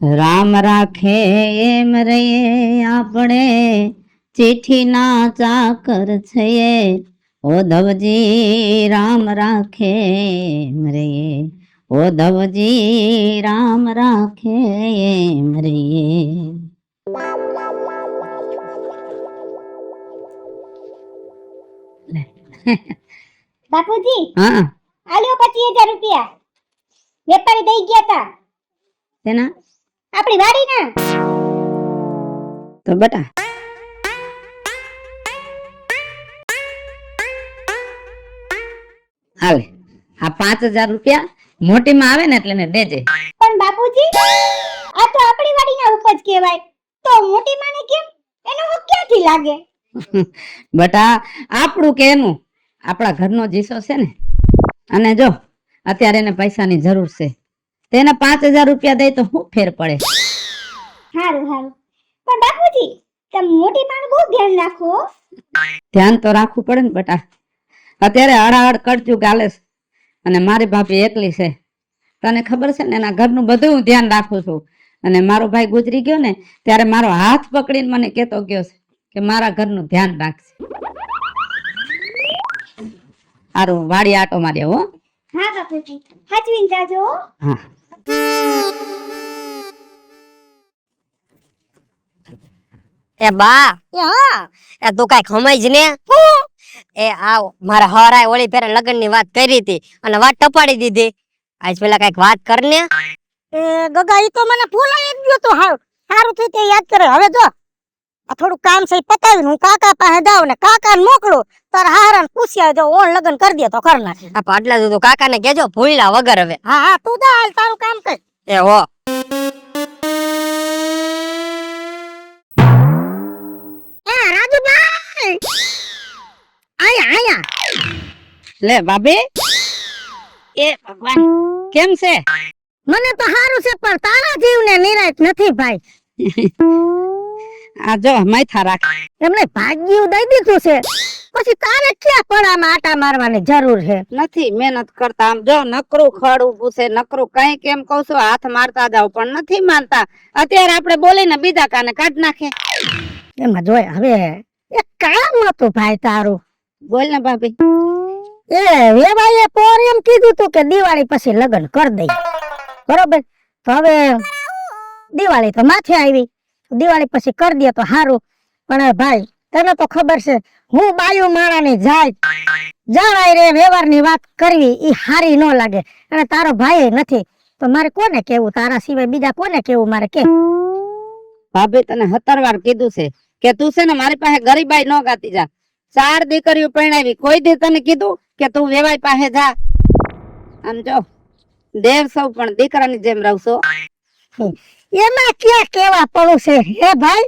રામ રાખે એમ રહીએ આપણે, ચિઠ્ઠીના ચાકર છીએ. ઓધવજી રામ રાખે એમ રહીએ, ઓધવજી રામ રાખે એમ રહીએ. બાપુજી, હા, આલ્યો 25,000 રૂપિયા વેપારી દઈ ગયા તા તેના આપણી વાડીના. તો બટા હાલે, આ 5,000 રૂપિયા મોટીમાં આવે ને એટલે ને દેજે. પણ બાપુજી, આ તો આપણી વાડીના ઉપજ કહેવાય, તો મોટી માને કેમ? એનો હક ક્યાંથી લાગે? બટા આપણું કે એનું, આપણા ઘરનો જીસો છે ને. અને જો અત્યારે એને પૈસાની જરૂર છે, તેને 5,000 રૂપિયા દે તો શું ફેર પડે? હારું હારું. પણ બાપુજી, તમે મોટી માનું બહુ ધ્યાન રાખો હો. ધ્યાન તો રાખવું પડે ને બટા. અત્યારે હળાહળ કળજુગ ચાલે છે અને મારી ભાભી એકલી છે. તને ખબર છે ને, એના ઘરનું બધું હું ધ્યાન રાખું છું. અને મારો ભાઈ ગુજરી ગયો ને ત્યારે મારો હાથ પકડીને મને કહેતો ગયો છે કે મારા ઘરનું ધ્યાન રાખશે. હારું, વાડી આટો માર્યો હો. હા બાપુજી, હાચવીને જાજો હો. હા. એ બા, એ તું કઈ ખમાઈ જ ને. એ આવ મારા હરાય ઓળી ફેરે લગ્ન ની વાત કરી હતી અને વાત ટપાડી દીધી. આજ પેલા કઈક વાત કર ને. એ ગગા, ઈ તો મને ભૂલાઈ જ ગયો તો. હારું થયું તે યાદ કરે. હવે જો આ થોડું કામ છે પતાવીને હું કાકા પાસે જાઉં ને કાકાને મોકલું. તારા હારાને પૂછ્યા જો ઓણ લગ્ન કરી દે તો કર નાખે. આ પાટલા તું કાકાને કેજો ભૂલ્યા વગર હવે. હા હા, તું જા, હાલ તારું કામ કર. એ હો. એ રાજુભાઈ, આયા આયા. લે ભાભી, એ ભગવાન કેમ છે? મને તો હારું છે પણ તારા જીવને નિરાંત નથી ભાઈ. આ જો માથા રાખ. એમને ભાગ્યું દઈ દીધું છે, પછી તારે ક્યાં પડામાં આટા મારવાની જરૂર છે? નથી મહેનત કરતા. આમ જો નકરું ખડ ઉભું છે, નકરું કઈ કેમ કહું છું, હાથ મારતા જાવ પણ નથી માનતા. અત્યારે આપણે બોલીને બીજા કાને કાઢ નાખે. એમાં જોય હવે એક કામ હતું ભાઈ તારું. બોલ ને ભાભી. એ વેવાઈએ પોર એમ કીધું તું કે દિવાળી પછી લગ્ન કરી દઈ, બરોબર? તો હવે દિવાળી તો માથે આવી, દિવાળી પછી કરી દે તો સારું. પણ ભાઈ તને તો ખબર છે, હું બાયું માણાની જાણાય રે વ્યવહારની વાત કરવી ઈ હારી ન લાગે. અને તારો ભાઈ નથી તો મારે કોને કેવું? તારા સિવાય બીજા કોને કેવું મારે? કે ભાભી તને 17 વાર કીધું છે કે તું છે ને મારી પાસે ગરીબાઈ ન ગાતી જા. 4 દીકરીઓ પરણાવી, કોઈ દી તને કીધું કે તું વેવાઈ પાસે જા? આમ જો દેવ સૌ પણ દીકરાની જેમ રહું. એમાં ક્યાં કેવા પડું છે હે ભાઈ?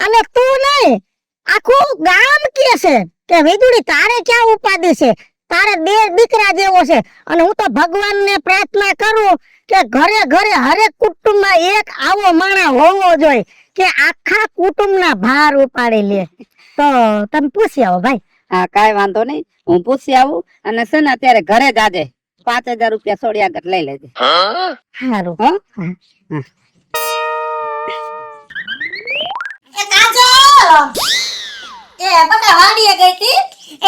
અને તું નહીં, આખું ગામ કે છે કે વીજળી તારે ક્યાં ઉપાધિ છે, તારે 2 દીકરા જેવો છે. અને હું તો ભગવાનને પ્રાર્થના કરું કે ઘરે ઘરે હરેક કુટુંબમાં એક આવો માણસ હોવો જોઈએ કે આખા કુટુંબના ભાર ઉપાડી લે. તો તમે પૂછી આવો ભાઈ. હા, કાંઈ વાંધો નહીં, હું પૂછી આવું. અને છે ને અત્યારે ઘરે જ આજે 5,000 રૂપિયા છોડી આગળ લઈ લેજે. સારું. હો? એ કાજો, એ બકા વાડીએ ગઈ હતી.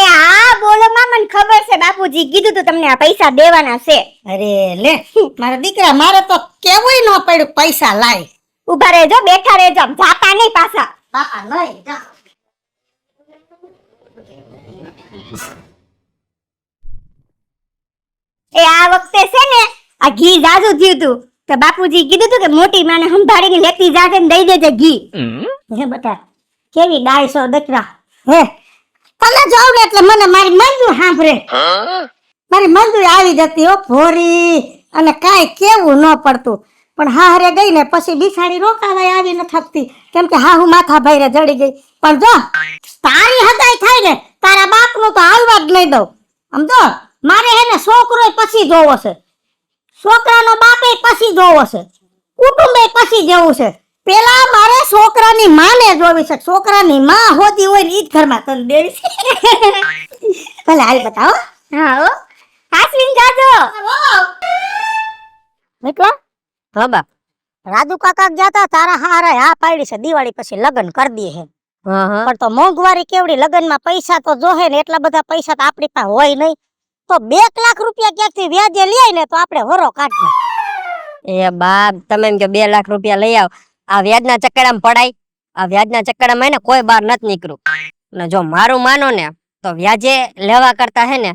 એ હા બોલો માં, મને ખબર છે બાપુજી કીધું તું તમને આ પૈસા દેવાના છે. અરે લે મારા દીકરા, મારે તો કેવુંય ન પડ્યું પૈસા લાય. ઉભા રહેજો, બેઠા રહેજો, આમ જાતા નહીં પાછા. બાપા લઈ જા. એ આ વખતે છે ને આ ઘી જાજુ થયું તું, તો બાપુજી કીધું તું કે મોટી માને સંભાળીને લેતી જાજે ને દઈ દેજે ઘી. હે બટા, કેવી ડાયસો દીકરા. હે તને જાવ ને એટલે મને મારી મંજુ સાંભળે. મારી મંજુ આવી જતી હો ભોરી, અને કાંઈ કેવું ન પડતું. પણ હારે ગઈ ને પછી બિસાડી રોકાવાય આવી ન થકતી, કેમ કે હા હું માથા ભાઈરે જડી ગઈ. પણ જો તારી હદાઈ થાય ને તારા બાપનું તો હાલવા જ નહીં દઉં. આમ જો મારે હે ને છોકરો પછી જોવો છે, છોકરાનો બાપે પછી જોવો છે, કુટુંબે પછી જેવું છે. પેલા મારે છોકરાની માને જોવી છે. છોકરાની માં હોતી હોય ને ઈ જ ઘરમાં તને દેવી છે. ભલે હાલ બતાવો. હા હો, હાસવીન જાજો. મિત્રો હા બા, રાજુ કાકા ગયા તા તારા હારે હા પાડી છે દિવાળી પછી લગ્ન કરી દે હે પણ તો મોંઘવારી કેવડી લગ્નમાં પૈસા તો જોહે ને એટલા બધા પૈસા તો આપણી પાસે હોય નહીં તો 2 લાખ રૂપિયા ક્યાંકથી વ્યાજે લઈ આવીને તો આપણે વરો કાઢીએ એ બા તમે એમ કે 2 લાખ રૂપિયા લઈ આવ આ વ્યાજના ચક્કડામાં પડાય આ વ્યાજના ચક્કડામાં ને કોઈ બાર નથી નીકળ્યું અને જો મારું માનો ને તો વ્યાજે લેવા કરતા હે ને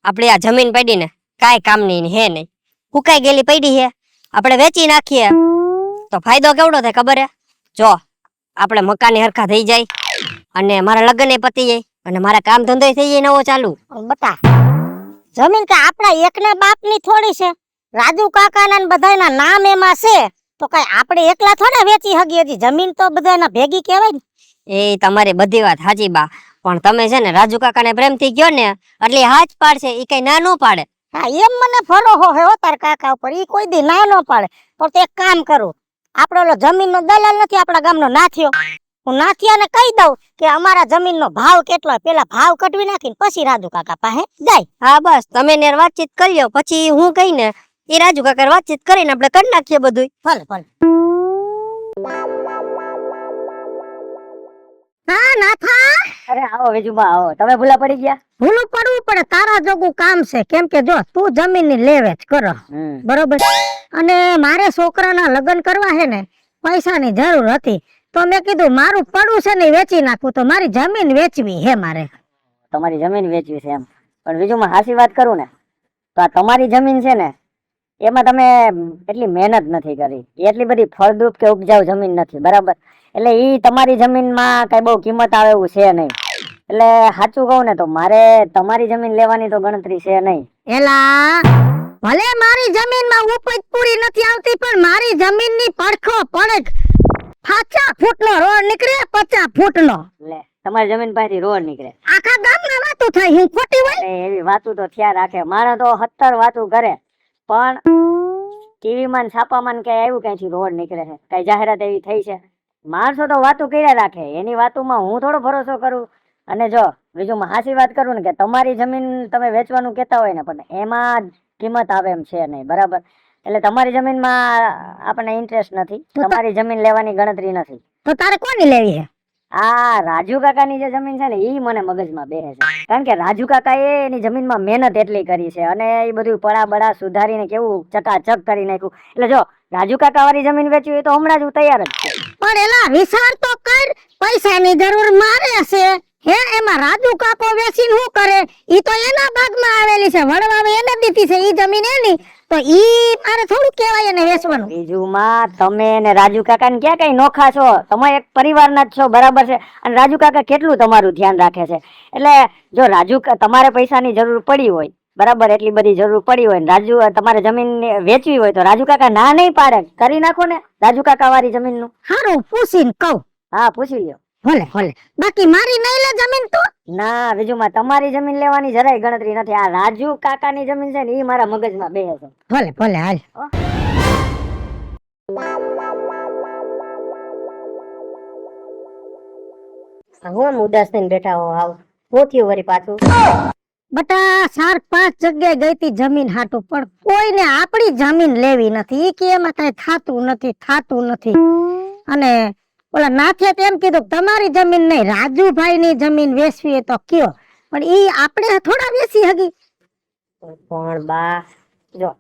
આપણી આ જમીન પડી ને કાંઈ કામની હે નહીં ફૂકાઈ ગયેલી પડી હે આપણે વેચી નાખીએ તો ફાયદો કેવડો થાય ખબર હે જો આપણે મકાન હરખા થઈ જાય અને મારા લગ્ન પતી જાય અને મારા કામ ધંધો થઈ જાય નવો ચાલુ બતા જમીન કે આપણા એકના બાપની થોડી છે રાજુ કાકાના ને બધાયના નામ એમાં છે તો કઈ આપણે એકલા થોડા વેચી હગી હજી જમીન તો બધાના ભેગી કહેવાય ને એ તમારી બધી વાત સાચી બા પણ તમે છે ને રાજુ કાકાને પ્રેમથી ગયો ને એટલે હાથ પાડશે એ કઈ ના નો પાડે હા એમ મને ફરોહો હે તાર કાકા ઉપર ઈ કોઈ દી ના નો પાડે પણ તો એક કામ કરું આપણે ઓલો જમીનનો દલાલ નથી આપણા ગામનો નાથિયો હું નાથિયાને કહી દઉં કે અમારા જમીનનો ભાવ કેટલો પેલા ભાવ કટવી નાખીને પછી રાજુ કાકા પાસે જાય હા બસ તમે ને વાતચીત કરી લ્યો પછી હું કહીને એ રાજુ કાકા વાતચીત કરીને આપણે કરી નાખીએ બધું ભલે ભલે હા નાથા અરે આવો વેજુબા આવો તમે ભૂલા પડી ગયા ભૂલું પડવું પડે તારા જોગું કામ છે કેમ કે જો તું જમીનની લેવે જ કરો બરોબર અને મારે છોકરાના લગ્ન કરવા છે ને પૈસાની જરૂર હતી તો મેં કીધું મારું પડું છે ને વેચી નાખું તો મારી જમીન વેચવી હે મારે તમારી જમીન વેચવી છે એમ પણ બીજું હાસી વાત કરું ને તો આ તમારી જમીન છે ને એમાં તમે એટલી મહેનત નથી કરી એટલી બધી ફળદ્રુપ કે ઉપજાઉ જમીન નથી બરાબર એટલે ઈ તમારી જમીનમાં કઈ બહુ કિંમત આવે એવું છે નહીં એટલે સાચું કહું ને તો મારે તમારી જમીન લેવાની તો ગણતરી છે નહીં એલા ભલે મારી જમીનમાં ઉપજ પૂરી નથી આવતી પણ મારી જમીનની પડખો પડે 50 ફૂટનો રોડ નીકળે 50 ફૂટનો લે તમારી જમીન પાસેથી રોડ નીકળે આખા ગામમાં વાતો થાય હું ખોટી હોય એવી વાતો તો થયા રાખે મારે તો 70 વાતો કરે પણ ટીવી માં છાપામાં કઈ આવ્યું કઈથી રોડ નીકળે છે કઈ જાહેરાત એવી થઈ છે માણસો તો વાતો કર્યા રાખે એની વાતોમાં હું થોડો ભરોસો કરું અને જો બીજું હાસી વાત કરું ને કે તમારી જમીન તમે વેચવાનું કહેતા હોય ને પણ એમાં કિંમત આવે એમ છે નહીં બરાબર એટલે તમારી જમીનમાં આપણને ઇન્ટરેસ્ટ નથી તમારી જમીન લેવાની ગણતરી નથી તો તારે કોની લેવી છે આ રાજુ કાકાની જે જમીન છે ને ઈ મને મગજમાં બેસે છે કારણ કે રાજુ કાકાએ એની જમીનમાં મહેનત એટલી કરી છે અને એ બધું પડા બડા સુધારીને કેવું ચકાચક કરી નાખ્યું એટલે જો રાજુ કાકા વાળી જમીન વેચવી હોય તો હમણાં જ હું તૈયાર જ છું પણ એલા વિચાર તો કર પૈસાની જરૂર મારે છે હે એમાં રાજુ કાકો વેચીને શું કરે ઈ તો એના ભાગમાં આવેલી છે વડવાવે એને દીધી છે ઈ જમીન એની તો ઈ મારે થોડું કહેવાય એને વેચવાનું બીજું માં તમે ને રાજુ કાકા ને ક્યાં કઈ નોખા છો તમે એક પરિવારના જ છો બરાબર છે અને રાજુ કાકા કેટલું તમારું ધ્યાન રાખે છે એટલે જો રાજુ તમારે પૈસાની જરૂર પડી હોય બરાબર એટલી બધી જરૂર પડી હોય ને રાજુ તમારે જમીન વેચવી હોય તો રાજુ કાકા ના નહીં પાડે કરી નાખો ને રાજુ કાકા વાળી જમીન નું હારું પૂછીને કહું હા પૂછી લ્યો ભલે ભલે બાકી મારી નહીં લે જમીન તો ના બીજું તમારી જમીન લેવાની જરાય ગણતરી નથી આ રાજુ કાકાની જમીન છે ને એ મારા મગજમાં બેસે છે ભલે ભલે હાલ હું ઉદાસ થઈને બેઠા હો આવ શું થયું વળી પાછું બટા 4-5 જગ્યાએ ગઈ તી જમીન હાટું પણ કોઈને આપણી જમીન લેવી નથી ઈ કે એમાં કઈ થાતું નથી અને ઓલા નાથે તેમ કીધું તમારી જમીન નહીં રાજુભાઈ ની જમીન વેચવી તો કયો પણ ઈ આપણે થોડા વેચી હગી પણ બા જો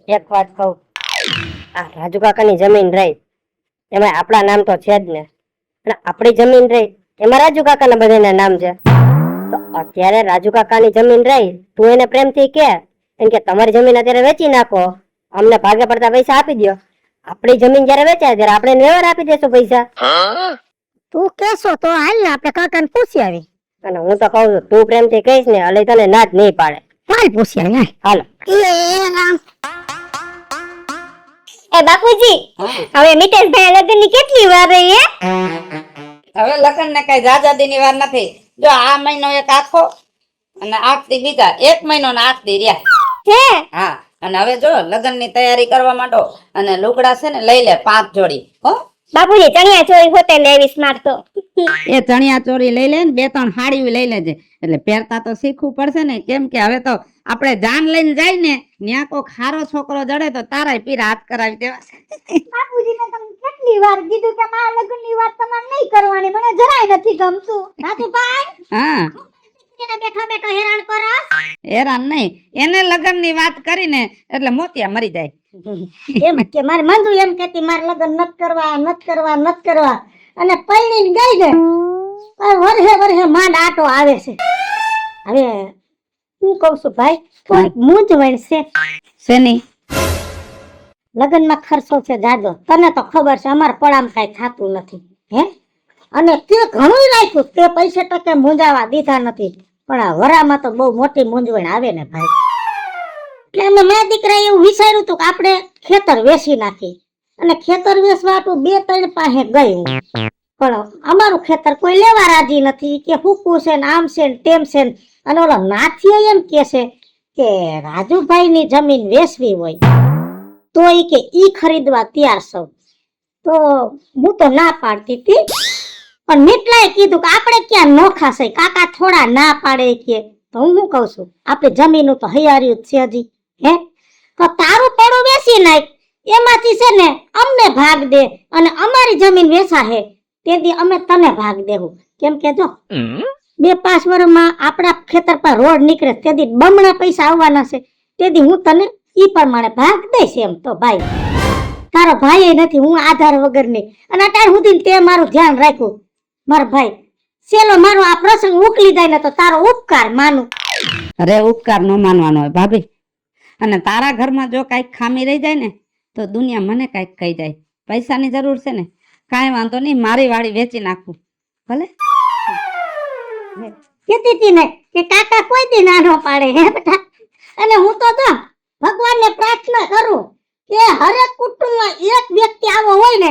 એક વાત કહું આ રાજુ કાકાની જમીન રહી એમાં આપણા નામ તો છે જ ને અને આપણી જમીન રહી એમાં રાજુ કાકાના બધાના નામ છે તો અત્યારે રાજુ કાકાની જમીન રહી તું એને પ્રેમથી કે એમ કે તમારી જમીન અત્યારે વેચી નાખો અમને ભાગે પડતા પૈસા આપી દો આપણી જમીન જયારે વેચાય ત્યારે આપણે વ્યવહાર આપી દેશું પૈસા તું કેસો તો હાલ ને આપણે કાકાને પૂછી આવી અને હું તો કહું છું તું પ્રેમથી કહીશ ને એટલે તને ના જ નહીં પાડે હાલ પૂછી આવી હાલો એ બાપુજી હવે મિતેશભાઈ લગ્ન ની કેટલી વાર રહી હવે લગ્ન ને કઈ જાજાદી ની વાર નથી જો આ મહિનો એક આખો અને 8 દી બીજા 1 મહિનો ને 8 દી રહ્યા હે હા અને હવે જો લગ્ન ની તૈયારી કરવા માંડો અને લુગડા છે ને લઈ લે 5 જોડી હો બાપુજી ચણિયા ચોળી હોતે લેવીસ મારતો. એ ચણિયા ચોરી લઈ લે ને 2-3 હાડીઓ લઈ લેજે એટલે પહેરતા તો શીખવું પડશે ને કેમ કે હવે તો આપણે જાન લઈને જાય ને ન્યા કોક હારો છોકરો જડે તો તારાય પીરા હાથ કરાવી દેવાશે. બાપુજીને તમે કેટલી વાર કીધું કે મારા લગ્નની વાત તમારે નહીં કરવાની, મને જરાય નથી ગમતું. રાજુભાઈ હા એને બેઠો બેઠો હેરાન કરો. હેરાન નહીં, એને લગ્નની વાત કરીને એટલે મોતિયા મરી જાય. એમ જ કે મારે મંદુ એમ કહેતી મારે લગ્ન નત કરવા અને પૈણીને ગઈ ને વરહે વરહે માંડ આટો આવે છે. હવે હું કહું છું ભાઈ થોડીક મૂંઝવણ છે. શેની? લગ્નમાં ખર્ચો છે જાજો, તને તો ખબર છે અમારા પડામાં કાંઈ થતું નથી હે, અને તે ઘણું રાખ્યું તે પૈસે ટકે મૂંઝાવા દીધા નથી, પણ આ વરામાં તો બહુ મોટી મૂંઝવણ આવે ને ભાઈ. એટલે અમે મેં દીકરા એવું વિચાર્યું હતું કે આપણે ખેતર વેચી નાખી અને ખેતર વેચવા તો 2-3 પાસે ગઈ હું, પણ અમારું ખેતર કોઈ લેવા રાજી નથી કે ફૂકું છે ને આમ છે ને તેમ છે ને. અને ઓલો નાથીઓ એમ કે છે કે રાજુભાઈની જમીન વેચવી હોય તો ઈ કે ઈ ખરીદવા તૈયાર છો. તો હું તો ના પાડતી હતી, પણ મીટલાએ કીધું કે આપણે ક્યાં નોખા છે કાકા થોડા ના પાડે કે. તો હું શું કહું છું આપણે જમીનું તો હૈયાર્યું જ છે હજી હે, તો તારું પડું વેચી નાખ, એમાંથી છે ને અમને ભાગ દે અને અમારી જમીન વેચાહે તેથી અમે તને ભાગ દેવું. કેમ કે જો 2-5 વર્ષમાં આપણા ખેતર પર રોડ નીકળે તેથી બમણા પૈસા આવવાના છે, તેથી હું તને ઈ પ્રમાણે ભાગ દઈશ. એમ તો ભાઈ તારો ભાઈ નથી, હું આધાર વગરની, અને અત્યાર સુધી તે મારું ધ્યાન રાખ્યું. મારો ભાઈ સેલો મારો આ પ્રસંગ ઉકલી જાય ને તો તારો ઉપકાર માનું. અરે ઉપકાર ન માનવાનો હોય ભાભી, અને તારા ઘરમાં જો કાંઈક ખામી રહી જાય ને તો દુનિયા મને કાંઈક કહી જાય. પૈસાની જરૂર છે ને કાંઈ વાંધો નહીં, મારી વાડી વેચી નાખું ભલે. કહેતી હતી ને કે કાકા કોઈ દી ના ન પાડે હે બેટા, અને હું તો જો ભગવાનને પ્રાર્થના કરું કે હરેક કુટુંબમાં એક વ્યક્તિ આવો હોય ને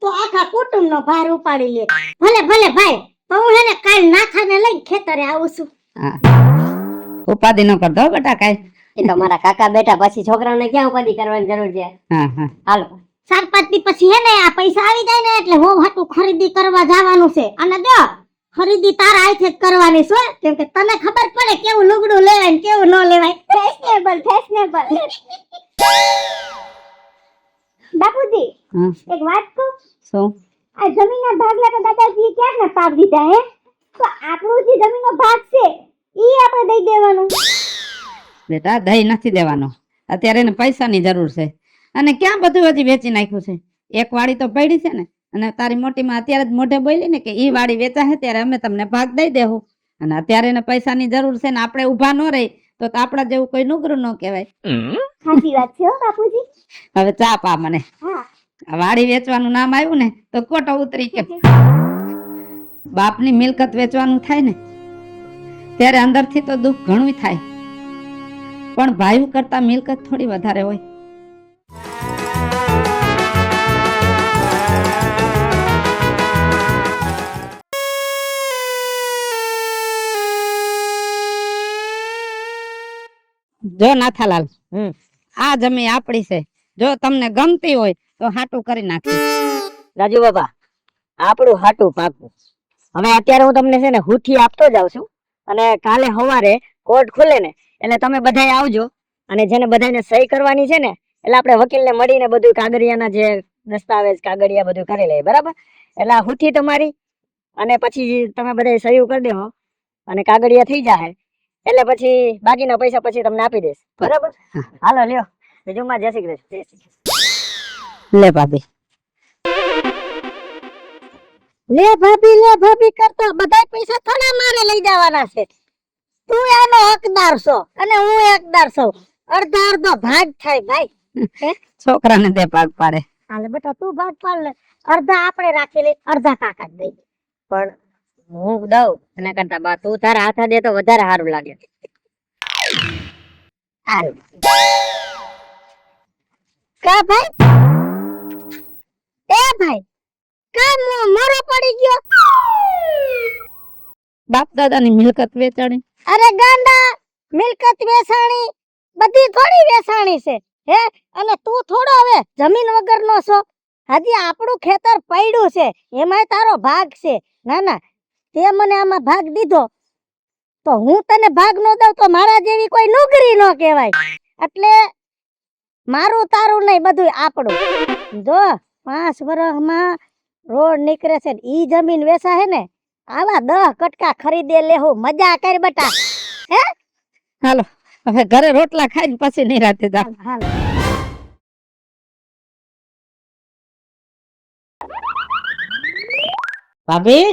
તો આખા કુટુંબનો ભાર ઉપાડી લે. ભલે ભલે ભાઈ, તો હું હેને કાલ નાથાને લઈને ખેતરે આવું છું. હા ઉપાધિ ન કરતો હો બેટા કાંઈ. એ તો મારા કાકા બેટા પછી છોકરાઓને ક્યાં ઉપાધિ કરવાની જરૂર છે. હા હા હાલો 4-5 દી પછી હે ને આ પૈસા આવી જાય ને એટલે હું હાટું ખરીદી કરવા જવાનું છે. અને જો ખરીદી તારા હાથે જ કરવાની છે, કેમ કે તને ખબર પડે કેવું લુગડું લેવાય ને કેવું ન લેવાય. ફેશનેબલ. બાપુજી હા એક વાત કહું, શું? આ જમીનના ભાગલા તો દાદાજીએ ક્યારના પાડી દીધા હે, તો આપણું જે જમીનનો ભાગ છે ઈ આપણે દઈ દેવાનું. બેટા દઈ નથી દેવાનો, અત્યારે એને પૈસાની જરૂર છે. અને ક્યાં બધું હજી વેચી નાખ્યું છે? એક વાડી તો પડી છે ને, અને તારી મોટીમાં અત્યારે જ મોઢે બોલી ને કે ઈ વાડી વેચાશે ત્યારે અમે તમને ભાગ દઈ દેવું, અને અત્યારે એને પૈસાની જરૂર છે ને આપણે ઊભા ન રહી તો આપણા જેવું કોઈ નુગરું ન કહેવાય. સાચી વાત છે હો બાપુજી. હવે ચા પા મને. હા આ વાડી વેચવાનું નામ આવ્યું ને તો કોટો ઉતરી કે બાપની મિલકત વેચવાનું થાય ને ત્યારે અંદરથી તો દુઃખ ઘણું થાય, પણ ભાઈઓ કરતા મિલકત થોડી વધારે હોય. જો નાથાલાલ, આ જમીન આપણી છે, જો તમને ગમતી હોય તો હાટું કરી નાખી. રાજુ બાબા આપણું હાટું પાકું. હવે અત્યારે હું તમને છે ને હુઠી આપતો જાઉં છું, અને કાલે સવારે કોર્ટ ખુલે ને એટલે તમે બધાય આવજો, અને જેને બધાને સહી કરવાની છે ને એટલે આપણે વકીલને મળીને બધું કાગળિયાના જે દસ્તાવેજ કાગળિયા બધું કરી લઈએ, બરાબર? એટલે આ હુઠી તમારી, અને પછી તમે બધા સહી કરી દેવો અને કાગળિયા થઈ જાય એટલે પછી બાકીના પૈસા પછી તમને આપી દઈશ, બરાબર? હાલો લ્યો બીજુંમાં જય શ્રી કૃષ્ણ. લે ભાભી. લે ભાભી કરતા બધા પૈસા થોડા મારે લઈ જવાના છે. તું એનો હકદાર છો અને હું હકદાર છું, અડધો ભાગ થાય ભાઈ. છોકરાને તે ભાગ પાડે. હાલે બેટા તું ભાગ પાડ લે, અડધા આપણે રાખી લે, અડધા કાકા દઈ. પણ હું દઉં એના કરતા બા તું તારા હાથા દે તો વધારે સારું લાગે. હાલ કા ભાઈ, એ ભાઈ કા મોરો પડી ગયો? બાપ દાદાની મિલકત વેચાણી. અરે ગાંડા, મિલકત વેચાણી બધી થોડી વેચાણી છે હે, અને તું થોડો હવે જમીન વગરનો છો. હજી આપણું ખેતર પડ્યું છે, એમાંય તારો ભાગ છે. ના ના, તે મને આમાં ભાગ દીધો તો હું તને ભાગ ન દઉં તો મારા જેવી કોઈ નુગરી ન કહેવાય. એટલે મારું તારું નહીં, બધું આપણું. જો 5 વર્ષમાં રોડ નીકળે છે, ઈ જમીન વેચા હે ને, આવા 10 કટકા ખરીદે લેહું. મજા કર બટા. હે હાલો હવે ઘરે રોટલા ખાઈને પછી નિરાતે જા. હાલ. ભાભી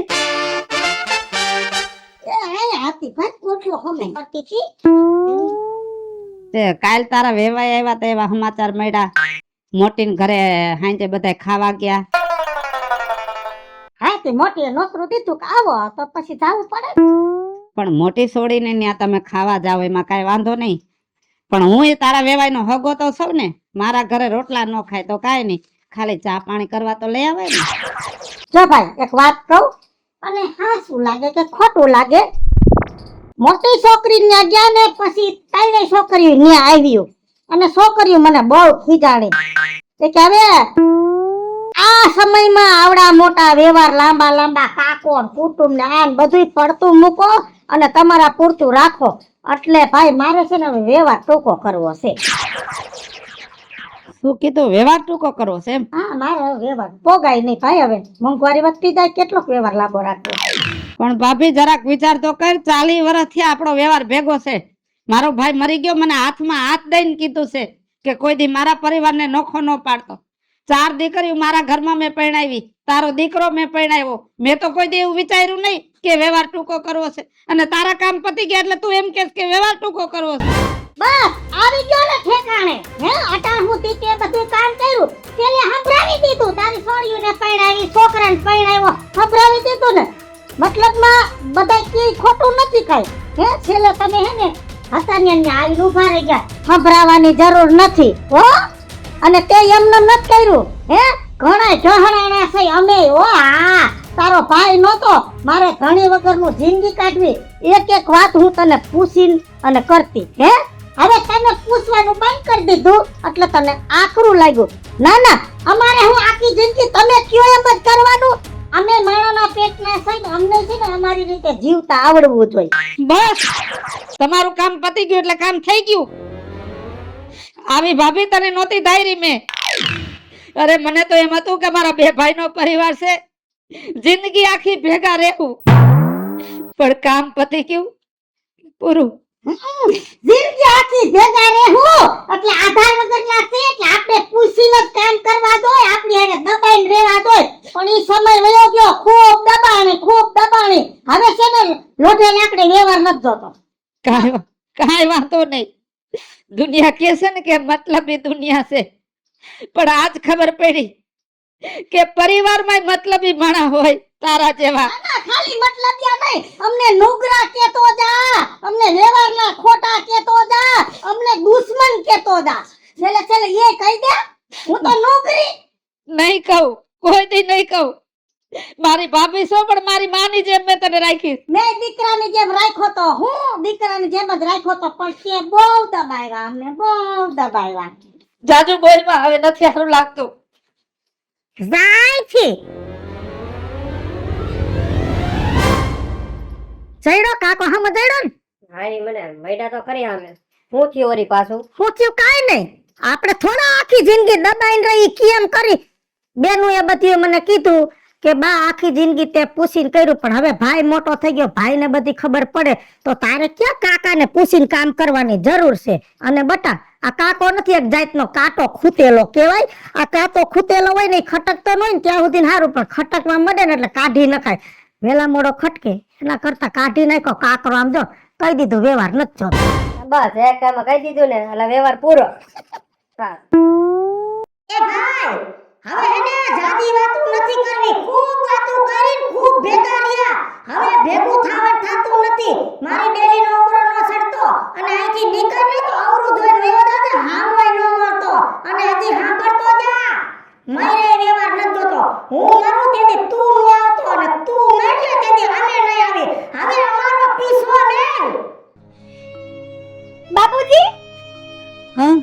એ આય આતી ભાત કોટલો હમે કરતી છી. તે કાલ તારા વેવાય આવ્યા તો એવા સમાચાર મળ્યા, મોટીને ઘરે હાંજે બધા ખાવા ગયા. હા તે મોટી નોકરું દીધું કે આવો તો પછી જાવું પડે. પણ મોટી છોડીને ત્યાં તમે ખાવા જાવ એમાં કાંઈ વાંધો નહીં, પણ હું એ તારા વેવાયનો હગો તો સૌ ને. મારા ઘરે રોટલા ન ખાય તો કાંઈ નહીં, ખાલી ચા પાણી કરવા તો લઈ આવે ને. જો ભાઈ એક વાત કહું, અને હાસું લાગે કે ખોટું લાગે, મોટી છોકરી ત્યાં ગયા ને પછી ત્રણેય છોકરીઓ ત્યાં આવ્યું અને છોકરીઓ મને બહુ ખીજાણી કે હવે આ સમયમાં આવડા મોટા વ્યવહાર, લાંબા લાંબા કાકો કુટુંબ ને આન બધું પડતું મૂકો અને તમારા પૂરતું રાખો. એટલે ભાઈ મારે છે ને હવે વ્યવહાર ટૂંકો કરવો છે. શું કીધું? વ્યવહાર ટૂંકો કરવો છે એમ? હા મારે હવે વ્યવહાર પોગાય નહીં ભાઈ. હવે મોંઘવારી વધતી જાય, કેટલોક વ્યવહાર લાંબો રાખવો. પણ ભાભી જરાક વિચાર તો કર, 40 વર્ષથી આપણો વ્યવહાર ભેગો છે. મારો ભાઈ મરી ગયો, મને હાથમાં હાથ દઈને કીધું છે કે કોઈ દી મારા પરિવારને નોખો ન પાડતો. 4 દીકરીઓ મારા ઘરમાં મેં પરણાવી, તારો દીકરો મેં પરણાવ્યો. મેં તો કોઈ દી એવું વિચાર્યું નહીં કે વ્યવહાર ટૂંકો કરવો છે. અને તારા કામ પતી ગયા એટલે તું એમ કહેશ કે વ્યવહાર ટૂંકો કરવો છે. બસ આવી ગયો ને ઠેકાણે. હે અટાણ હું તે બધું કામ કર્યું, પેલે સંભળાવી દીધું. તારી છોડીઓને પરણાવી, છોકરાને પરણાવ્યો, સંભળાવી દીધું ને. મતલબમાં બધા કે ખોટું નથી કાઈ. હે છેલ્લે તમે હે ને હતાન્યાને આવીને ઊભા રહી ગયા, સંભળાવવાની જરૂર નથી હો. અને તે એમને નથી કર્યું. હે ઘણા ઢહણાણા છે અમે. ઓ હા તારો ભાઈ નહોતો, મારે ઘણી વગરનું જિંદગી કાઢવી. એક એક વાત હું તને પૂછીને અને કરતી. હે હવે તને પૂછવાનું બંધ કરી દીધું એટલે તને આકરું લાગ્યું. ના ના, અમારે હું આખી જિંદગી તમે કયો એમ જ કરવાનું. અમે માણાના પેટના છે ને, અમને છે ને અમારી રીતે જીવતા આવડવું જોઈએ. બસ તમારું કામ પતી ગયું એટલે કામ થઈ ગયું. આવી ભાભી તને નહોતી ધાયરી મેં. અરે મને તો એમ હતું કે મારા 2 ભાઈનો પરિવાર છે, જિંદગી આખી ભેગા રહેવું. પણ કામ પતી ગયું, પૂરું. જિંદગી આખી ભેગા રહેવું એટલે આધાર વગરના છે કે આપણે પૂછીને જ કામ કરવા દોય, આપણી હારે દબાઈને રહેવા દોય. પણ ઈ સમય વયો ગયો, ખૂબ દબાણી. હવે છે ને લોઢે લાકડે વ્યવહાર નથી જોતો. કાંઈ વાંધો નહીં. દુનિયા કહે છે ને કે મતલબી દુનિયા છે, પણ આજ ખબર પડી કે પરિવારમાં મતલબી માણા હોય તારા જેવા. ના ખાલી મતલબિયા નહીં, અમને નુગરા કેતો જા, અમને વ્યવહારના ખોટા કેતો જા, અમને દુશ્મન કેતો જા. છેલ્લે એ કહી દે હું તો નોકરી નહીં કહું, કોઈ દી નહીં કહું. મારી ભાભી છો પણ મારી માની જેમ મેં તને રાખી. મેં દીકરાની જેમ રાખ્યો તો, હું દીકરાની જેમ જ રાખ્યો તો, પણ તે બહુ દબાવ્યા, અમને બહુ દબાવ્યા. જાજુ બોલમાં હવે નથી સારું લાગતું. જાય છે જઈડો કાકો હમ જઈડો ને. હારી મને મૈડા તો કરી આમે. હું થયું વરી પાછું? હું થયું કાઈ નહીં. આપણે થોડા આખી જિંદગી દબાઈને રહી કેમ કરી. બેનું એ બધી મને કીધું કે બા આખી જિંદગી તે પૂછીને કર્યું, પણ હવે ભાઈ મોટો થઈ ગયો, ભાઈને બધી ખબર પડે તો તારે ક્યાં કાકાને પૂછીને કામ કરવાની જરૂર છે. અને બટા આ કાકો નથી એક જાતનો કાંટો ખૂતેલો કહેવાય. આ કાંટો ખૂતેલો હોય ને ખટકતો ન હોય ને ત્યાં સુધી સારું, પણ ખટકવા મળે ને એટલે કાઢી નખાય. વેલા મોડો ખટકે એના કરતા કાઢી નાખો કાકરો. આમ જો કહી દીધું વ્યવહાર નથી જોતો. બસ એક કામ કહી દીધું ને એટલે વ્યવહાર પૂરો. એ ભાઈ હવે એને જાદી વાતો નથી કરવી. ખૂબ વાતો કરીને ખૂબ ભેગા રહ્યા, હવે ભેગું થાવણ થાતું નથી. મારી ડેલી નો ઓગરો નો સડતો અને અહીંથી નીકળને તો અવરું જોઈને વેવો દાદે હામોય નો મળતો અને હજી સાંભળતો જા. મારે વ્યવહાર નથી જોતો. હું મારું તેથી તું નો આવતો અને તું માર્યો તેથી અમે નહીં આવી. હવે અમારો પીછો નહીં. બાપુજી હા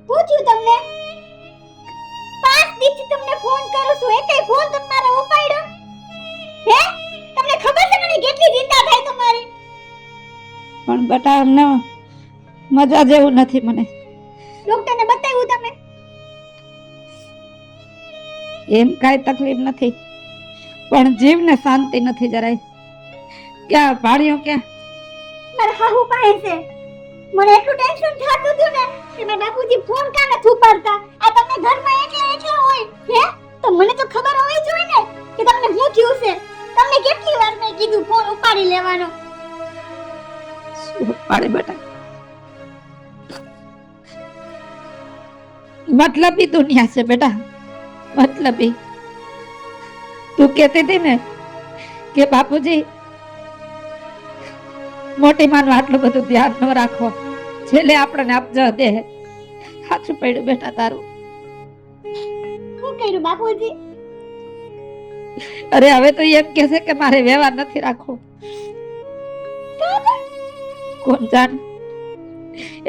પૂછ્યું તમને પણ બટા અમને મજા જેવું નથી મને. ડોક્ટરને બતાવ્યું તમે? એમ કાંઈ તકલીફ નથી, પણ જીવને શાંતિ નથી જરાય. ક્યાં ભાડ્યો ક્યાં? મારા હાહુ પાસે છે. મને એટલું ટેન્શન થતું હતું ને કે મેં બાપુજી ફોન કાં નથી ઉપાડતા. આ તમે ઘરમાં એકલા હોય હે? તો મને તો ખબર હોવી જોઈએ ને કે તમને શું થયું છે. તમને કેટલી વાર મેં કીધું ફોન ઉપાડી લેવાનો. શું પાડે બેટા? મતલબી દુનિયા છે બેટા, મતલબી. તું કહેતી હતી ને કે બાપુજી મોટી માનું આટલું બધું ધ્યાન ન રાખો, છેલ્લે આપણને આપજો દે. સાચું પડ્યું બેટા તારું. શું કર્યું બાપુજી? અરે હવે તો એમ કે છે કે મારે વ્યવહાર નથી રાખવો. કોણ જાણ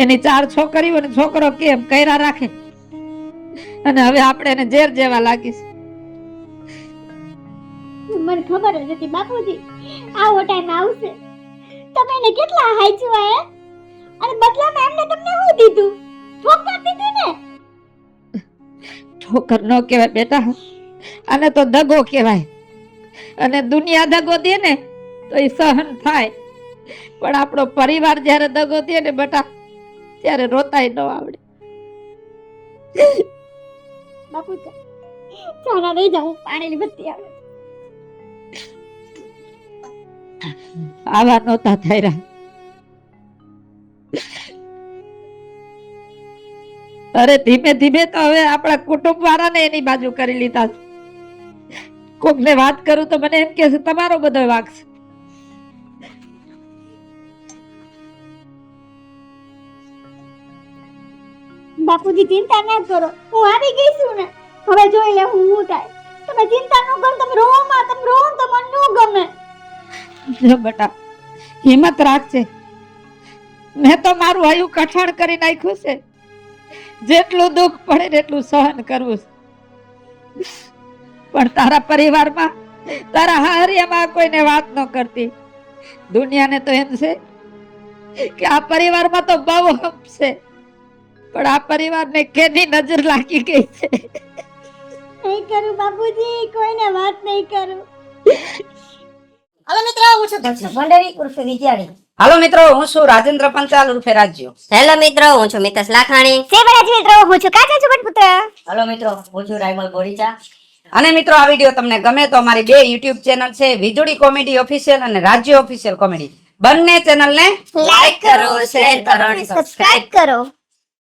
એની 4 છોકરીઓ ને છોકરો કેમ કર્યા રાખે, અને હવે આપણે એને ઝેર જેવા લાગીશ. મને ખબર જ હતી બાપુજી આવો ટાઈમ આવશે. તમે એને કેટલા હાઈચવા હે, અને બદલામાં એમને તમને શું દીધું? ઠોકર દીધી ને? ઠોકર ન કહેવાય બેટા, આને તો દગો કહેવાય. અને દુનિયા દગો દે ને તો એ સહન થાય, પણ આપણો પરિવાર જ્યારે દગો દે ને બેટા ત્યારે રોતાય ન આવડે. બાપુજી ચાલા રહી જાઉં, પાણીની બત્તી આવે. આવા નહોતા થાય. અરે ધીમે ધીમે તો હવે આપણા કુટુંબ વાળાને એની બાજુ કરી લીધા. કોકને વાત કરું તો મને એમ કે છે તમારો બધો વાંક છે. બાપુજી ચિંતા ના કરો, હું આવી ગઈ છું ને. હવે જોઈ લે હું શું થાય. તમે ચિંતા ન કરો, તમે રોવો માં, તમે રોવો તો મને ન ગમે. જો બેટા હિંમત રાખજે. મેં તો મારું આયુ કઠણ કરી નાખ્યું છે. જેટલું દુઃખ પડે ને એટલું સહન કરવું છે. પણ તારા પરિવારમાં તારા હારિયામાં કોઈને વાત ન કરતી. દુનિયાને તો એમ છે કે આ પરિવારમાં તો બહુ હમ છે, પણ આ પરિવારને કેની નજર લાગી ગઈ છે. નહીં કરું બાપુજી, કોઈને વાત નહીં કરું. હાલો મિત્રો, હું છું દક્ષ ભંડારી ઉર્ફે વિદ્યાણી. હાલો મિત્રો, હું છું રાજેન્દ્ર પંચાલ ઉર્ફે રાજ્યો. હેલો મિત્રો, હું છું મિતેશ લાખાણી. સેવરાજ મિત્રો, હું છું કાચા સુગંધપુત્ર. હાલો મિત્રો, હું છું રાયમલ બોરીચા. અને મિત્રો આ વિડીયો તમને ગમે તો અમારી 2 YouTube ચેનલ છે, વીજળી કોમેડી ઓફિશિયલ અને રાજ્ય ઓફિશિયલ કોમેડી. બંને ચેનલને લાઈક કરો, શેર કરો અને સબસ્ક્રાઇબ કરો.